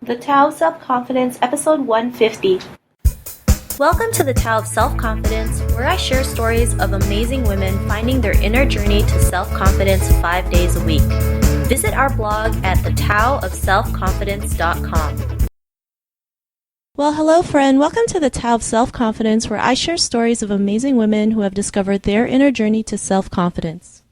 The Tao of Self-Confidence, episode 150. Welcome to the Tao of Self-Confidence, where I share stories of amazing women finding their inner journey to self-confidence 5 days a week. Visit our blog at thetaoofselfconfidence.com. Well, hello friend. Welcome to the Tao of Self-Confidence, where I share stories of amazing women who have discovered their inner journey to self-confidence.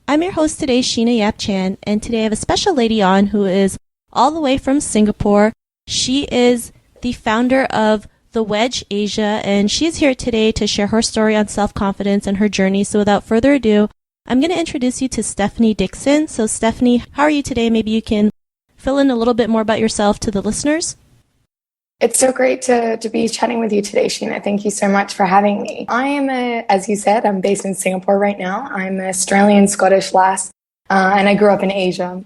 I'm your host today, Sheena Yap Chan, and today I have a special lady on who is all the way from Singapore. She is the founder of the Wedge Asia, and she's here today to share her story on self-confidence and her journey. So without further ado, I'm going to introduce you to Stephanie Dickson. So Stephanie, how are you today? Maybe you can fill in a little bit more about yourself to the listeners. It's so great to be chatting with you today, Sheena. Thank you so much for having me. I am, as you said, I'm based in Singapore right now. I'm an Australian-Scottish lass, and I grew up in Asia,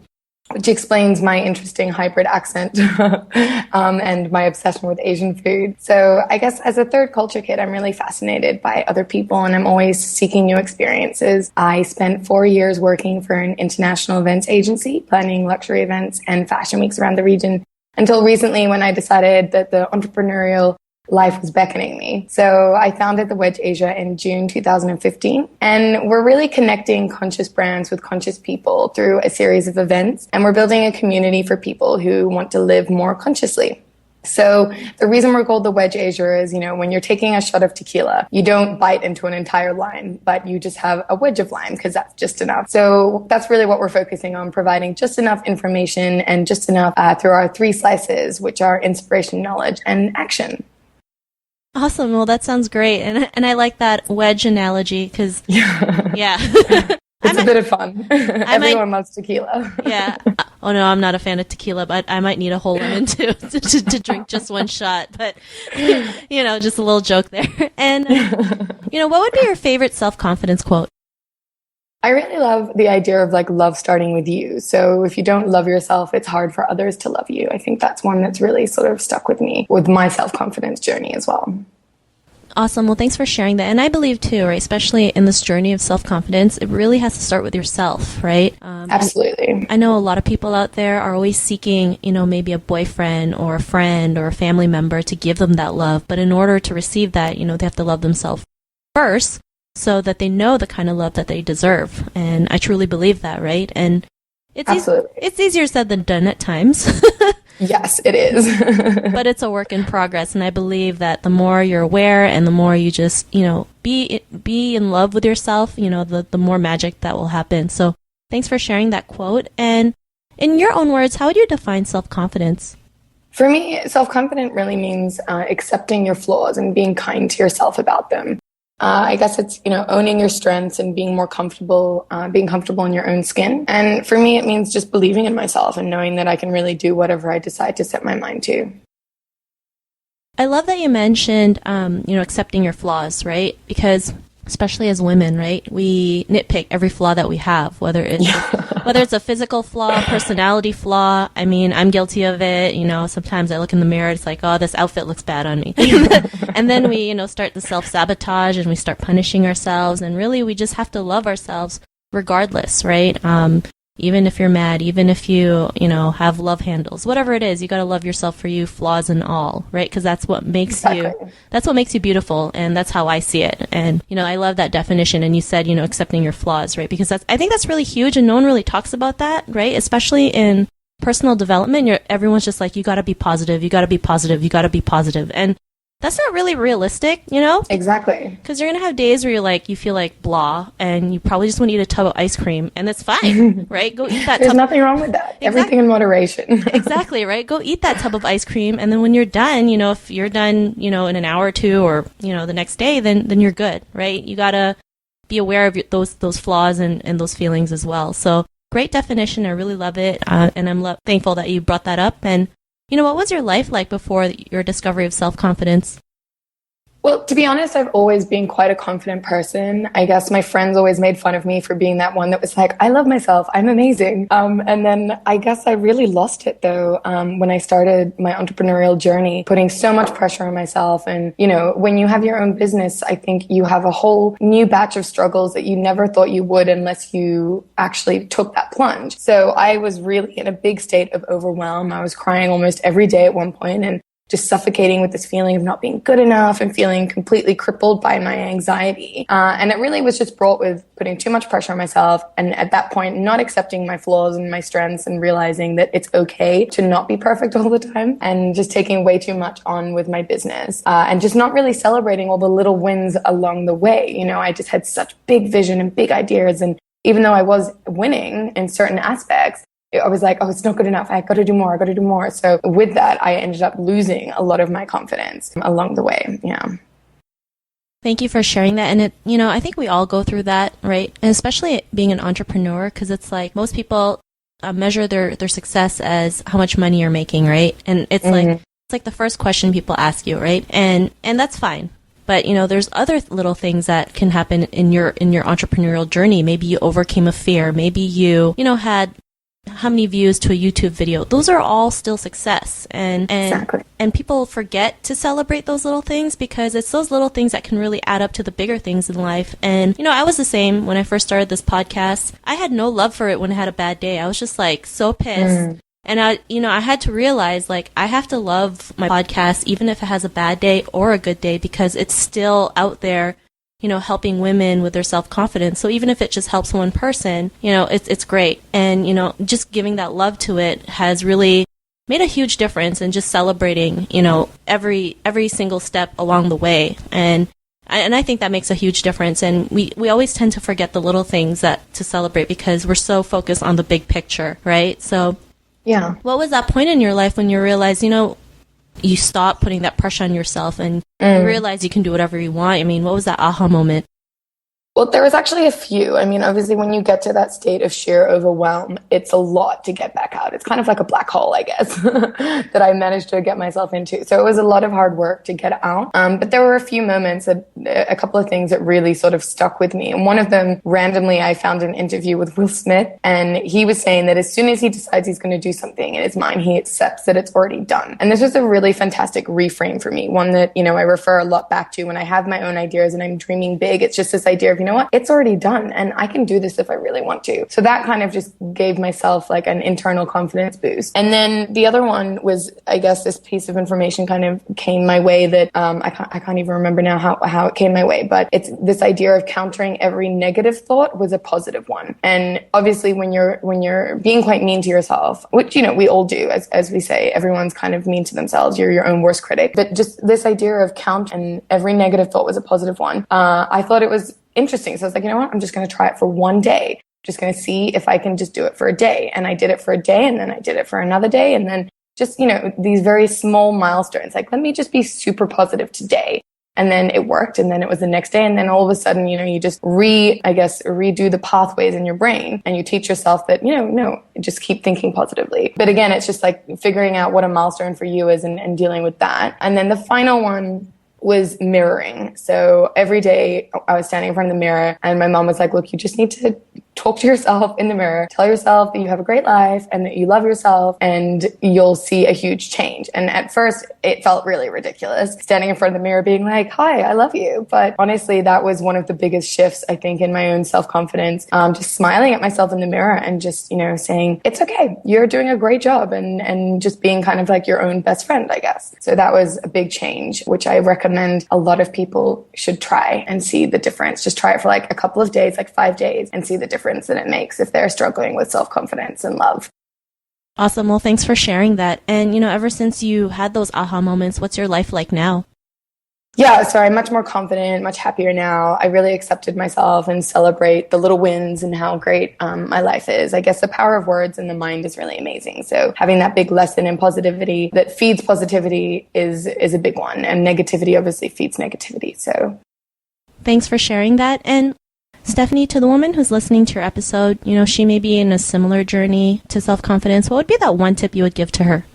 which explains my interesting hybrid accent and my obsession with Asian food. So I guess as a third culture kid, I'm really fascinated by other people, and I'm always seeking new experiences. I spent 4 years working for an international events agency, planning luxury events and fashion weeks around the region, until recently when I decided that the entrepreneurial life was beckoning me. So I founded the Wedge Asia in June 2015, and we're really connecting conscious brands with conscious people through a series of events, and we're building a community for people who want to live more consciously. So the reason we're called the Wedge Asia is, when you're taking a shot of tequila, you don't bite into an entire lime, but you just have a wedge of lime because that's just enough. So that's really what we're focusing on, providing just enough information and just enough through our 3 slices, which are inspiration, knowledge, and action. Awesome. Well, that sounds great. And I like that wedge analogy because, yeah. It's a bit of fun. Everyone loves tequila. Yeah. Oh, no, I'm not a fan of tequila, but I might need a whole lemon to drink just one shot. But, just a little joke there. And, what would be your favorite self-confidence quote? I really love the idea of love starting with you. So if you don't love yourself, it's hard for others to love you. I think that's one that's really sort of stuck with me with my self-confidence journey as well. Awesome. Well, thanks for sharing that. And I believe too, right, especially in this journey of self-confidence, it really has to start with yourself, right? Absolutely. I know a lot of people out there are always seeking, maybe a boyfriend or a friend or a family member to give them that love. But in order to receive that, they have to love themselves first so that they know the kind of love that they deserve. And I truly believe that, right? And it's easier said than done at times. Yes, it is. But it's a work in progress, and I believe that the more you're aware and the more you just, be in love with yourself, the more magic that will happen. So thanks for sharing that quote. And in your own words, how would you define self-confidence? For me, self-confident really means accepting your flaws and being kind to yourself about them. I guess it's, owning your strengths and being more comfortable, being comfortable in your own skin. And for me, it means just believing in myself and knowing that I can really do whatever I decide to set my mind to. I love that you mentioned, accepting your flaws, right? Because especially as women, right, we nitpick every flaw that we have, whether it's a physical flaw, personality flaw. I mean, I'm guilty of it. Sometimes I look in the mirror, it's like, oh, this outfit looks bad on me. And then we, start the self-sabotage and we start punishing ourselves. And really, we just have to love ourselves regardless, right? Even if you're mad, even if you, have love handles, whatever it is, you got to love yourself for you, flaws and all, right? Because that's what makes that's what makes you beautiful. And that's how I see it. And, I love that definition. And you said, accepting your flaws, right? Because I think that's really huge. And no one really talks about that, right? Especially in personal development, everyone's just like, you got to be positive. You got to be positive. You got to be positive. And that's not really realistic, Exactly. Because you're going to have days where you feel like blah, and you probably just want to eat a tub of ice cream, and that's fine, right? Go eat that There's nothing wrong with that. Exactly. Everything in moderation. Exactly, right? Go eat that tub of ice cream, and then when you're done, if you're done, in an hour or two or, the next day, then you're good, right? You got to be aware of those flaws and those feelings as well. So great definition. I really love it, and I'm thankful that you brought that up. And what was your life like before your discovery of self-confidence? Well, to be honest, I've always been quite a confident person. I guess my friends always made fun of me for being that one that was like, I love myself, I'm amazing. And then I guess I really lost it though, when I started my entrepreneurial journey, putting so much pressure on myself. And, you know, when you have your own business, I think you have a whole new batch of struggles that you never thought you would unless you actually took that plunge. So I was really in a big state of overwhelm. I was crying almost every day at one point, and just suffocating with this feeling of not being good enough and feeling completely crippled by my anxiety. And it really was just brought with putting too much pressure on myself. And at that point, not accepting my flaws and my strengths and realizing that it's okay to not be perfect all the time, and just taking way too much on with my business, and just not really celebrating all the little wins along the way. You know, I just had such big vision and big ideas. And even though I was winning in certain aspects, I was like, oh, it's not good enough. I got to do more. I got to do more. So with that, I ended up losing a lot of my confidence along the way. Yeah. Thank you for sharing that. And it, you know, I think we all go through that, right? And especially being an entrepreneur, because it's like most people measure their success as how much money you're making, right? And it's like the first question people ask you, right? And that's fine. But, you know, there's other little things that can happen in your entrepreneurial journey. Maybe you overcame a fear. Maybe you had how many views to a YouTube video. Those are all still success. And Exactly. And people forget to celebrate those little things, because it's those little things that can really add up to the bigger things in life. And, you know, I was the same when I first started this podcast. I had no love for it when I had a bad day. I was just like so pissed. And I had to realize, like, I have to love my podcast even if it has a bad day or a good day, because it's still out there, you know, helping women with their self-confidence. So even if it just helps one person, you know, it's great. And, you know, just giving that love to it has really made a huge difference, in just celebrating, you know, every single step along the way. And I think that makes a huge difference. And we always tend to forget the little things to celebrate, because we're so focused on the big picture, right? So yeah. What was that point in your life when you realized, you know, you stop putting that pressure on yourself and you realize you can do whatever you want? I mean, what was that aha moment? Well, there was actually a few. I mean, obviously, when you get to that state of sheer overwhelm, it's a lot to get back out. It's kind of like a black hole, I guess, that I managed to get myself into. So it was a lot of hard work to get out. But there were a few moments, a couple of things that really sort of stuck with me. And one of them, randomly, I found an interview with Will Smith, and he was saying that as soon as he decides he's going to do something in his mind, he accepts that it's already done. And this was a really fantastic reframe for me, one that, you know, I refer a lot back to when I have my own ideas and I'm dreaming big. It's just this idea of, you know what, it's already done and I can do this if I really want to. So that kind of just gave myself like an internal confidence boost. And then the other one was, I guess, this piece of information kind of came my way that I can't even remember now how it came my way, but it's this idea of countering every negative thought with a positive one. And obviously when you're being quite mean to yourself, which, you know, we all do, as we say, everyone's kind of mean to themselves. You're your own worst critic. But just this idea of and every negative thought was a positive one. I thought it was interesting. So I was like, you know what? I'm just going to try it for one day. Just going to see if I can just do it for a day. And I did it for a day, and then I did it for another day. And then just, you know, these very small milestones, like, let me just be super positive today. And then it worked. And then it was the next day. And then all of a sudden, you know, you just redo the pathways in your brain, and you teach yourself that, you know, no, just keep thinking positively. But again, it's just like figuring out what a milestone for you is and dealing with that. And then the final one was mirroring. So every day I was standing in front of the mirror, and my mom was like, look, you just need to talk to yourself in the mirror, tell yourself that you have a great life and that you love yourself, and you'll see a huge change. And at first it felt really ridiculous, standing in front of the mirror being like, hi, I love you. But honestly, that was one of the biggest shifts, I think, in my own self-confidence. Just smiling at myself in the mirror and just, you know, saying, it's okay, you're doing a great job, and just being kind of like your own best friend, I guess. So that was a big change, which I recommend a lot of people should try and see the difference. Just try it for like a couple of days, like 5 days, and see the difference that it makes if they're struggling with self-confidence and love. Awesome. Well, thanks for sharing that. And, you know, ever since you had those aha moments, what's your life like now? Yeah, so I'm much more confident, much happier now. I really accepted myself and celebrate the little wins and how great my life is. I guess the power of words in the mind is really amazing. So having that big lesson in positivity that feeds positivity is a big one. And negativity obviously feeds negativity. So thanks for sharing that. And Stephanie, to the woman who's listening to your episode, you know, she may be in a similar journey to self-confidence. What would be that one tip you would give to her?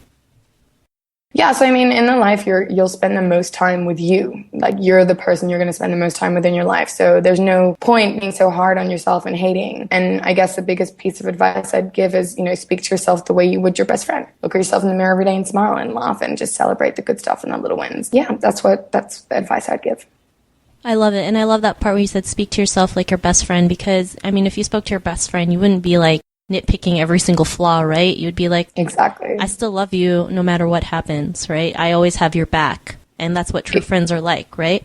Yeah, so I mean, in the life, you'll spend the most time with you. Like, you're the person you're going to spend the most time with in your life. So there's no point being so hard on yourself and hating. And I guess the biggest piece of advice I'd give is, speak to yourself the way you would your best friend. Look at yourself in the mirror every day and smile and laugh and just celebrate the good stuff and the little wins. Yeah, that's the advice I'd give. I love it. And I love that part where you said speak to yourself like your best friend, because, I mean, if you spoke to your best friend, you wouldn't be like nitpicking every single flaw, right? You'd be like, exactly. I still love you no matter what happens, right? I always have your back. And that's what true friends are like, right?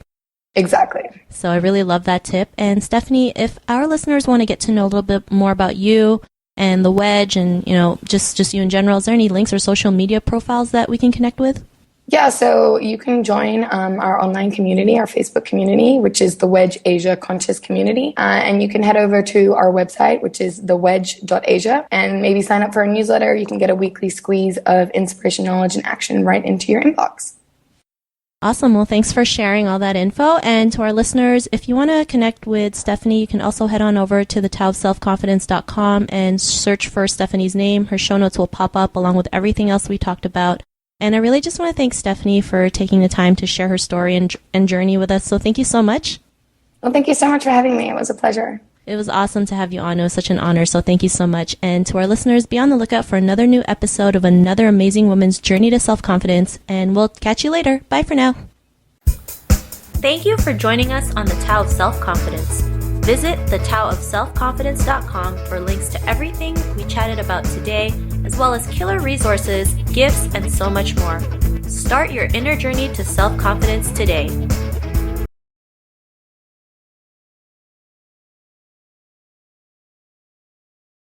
Exactly. So I really love that tip. And Stephanie, if our listeners want to get to know a little bit more about you and the Wedge and, just you in general, is there any links or social media profiles that we can connect with? Yeah, so you can join our online community, our Facebook community, which is the Wedge Asia Conscious Community. And you can head over to our website, which is thewedge.asia, and maybe sign up for a newsletter. You can get a weekly squeeze of inspiration, knowledge, and action right into your inbox. Awesome. Well, thanks for sharing all that info. And to our listeners, if you want to connect with Stephanie, you can also head on over to thetaoofselfconfidence.com and search for Stephanie's name. Her show notes will pop up along with everything else we talked about. And I really just want to thank Stephanie for taking the time to share her story and journey with us. So thank you so much. Well, thank you so much for having me. It was a pleasure. It was awesome to have you on. It was such an honor. So thank you so much. And to our listeners, be on the lookout for another new episode of another amazing woman's journey to self-confidence. And we'll catch you later. Bye for now. Thank you for joining us on the Tao of Self-Confidence. Visit thetaoofselfconfidence.com for links to everything we chatted about today, as well as killer resources, gifts, and so much more. Start your inner journey to self-confidence today.